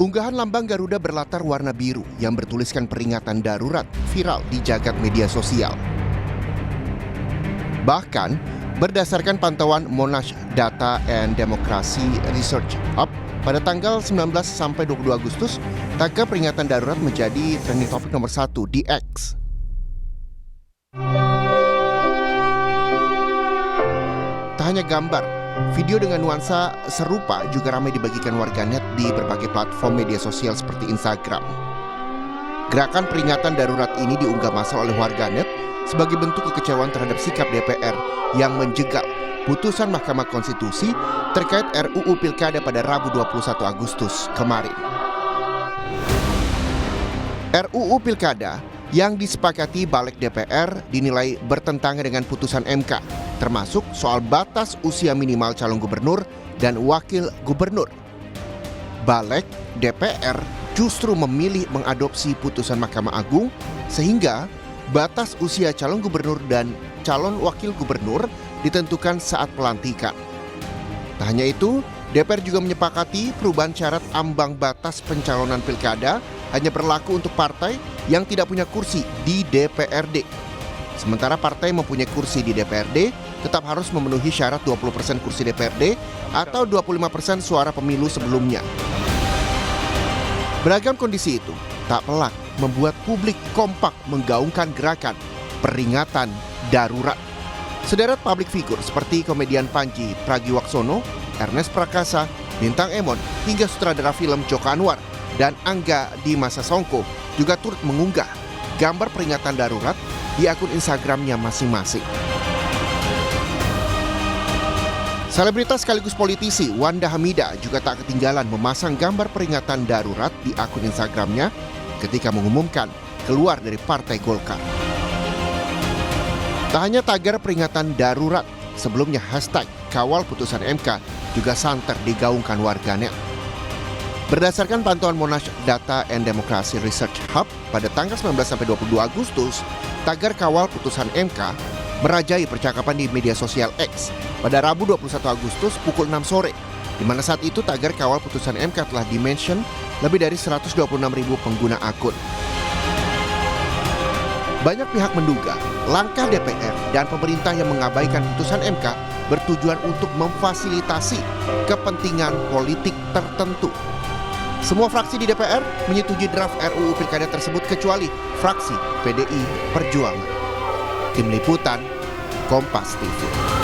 Unggahan lambang Garuda berlatar warna biru yang bertuliskan peringatan darurat viral di jagat media sosial. Bahkan, berdasarkan pantauan Monash Data and Democracy Research Hub, pada tanggal 19 sampai 22 Agustus, tagar peringatan darurat menjadi trending topik nomor 1 di X. Tak hanya gambar, video dengan nuansa serupa juga ramai dibagikan warganet di berbagai platform media sosial seperti Instagram. Gerakan peringatan darurat ini diunggah massal oleh warganet sebagai bentuk kekecewaan terhadap sikap DPR yang menjegal putusan Mahkamah Konstitusi terkait RUU Pilkada pada Rabu 21 Agustus kemarin. RUU Pilkada yang disepakati Balik DPR dinilai bertentangan dengan putusan MK, termasuk soal batas usia minimal calon gubernur dan wakil gubernur. Balik DPR justru memilih mengadopsi putusan Mahkamah Agung sehingga batas usia calon gubernur dan calon wakil gubernur ditentukan saat pelantikan. Tak hanya itu, DPR juga menyepakati perubahan syarat ambang batas pencalonan pilkada hanya berlaku untuk partai yang tidak punya kursi di DPRD. Sementara partai mempunyai kursi di DPRD tetap harus memenuhi syarat 20% kursi DPRD atau 25% suara pemilu sebelumnya. Beragam kondisi itu tak pelak membuat publik kompak menggaungkan gerakan peringatan darurat. Sederet publik figur seperti komedian Panji Pragiwaksono, Ernest Prakasa, Bintang Emon, hingga sutradara film Joko Anwar dan Angga Dimasa Songko juga turut mengunggah gambar peringatan darurat di akun Instagramnya masing-masing. Selebritas sekaligus politisi Wanda Hamida juga tak ketinggalan memasang gambar peringatan darurat di akun Instagramnya ketika mengumumkan keluar dari Partai Golkar. Tak hanya tagar peringatan darurat, sebelumnya hashtag kawal putusan MK juga santer digaungkan warganet. Berdasarkan pantauan Monash Data and Democracy Research Hub pada tanggal 19 sampai 22 Agustus, tagar kawal putusan MK merajai percakapan di media sosial X pada Rabu 21 Agustus pukul 6 sore, di mana saat itu tagar kawal putusan MK telah dimention lebih dari 126.000 pengguna akun. Banyak pihak menduga langkah DPR dan pemerintah yang mengabaikan putusan MK bertujuan untuk memfasilitasi kepentingan politik tertentu. Semua fraksi di DPR menyetujui draft RUU Pilkada tersebut kecuali fraksi PDI Perjuangan. Tim Liputan, Kompas TV.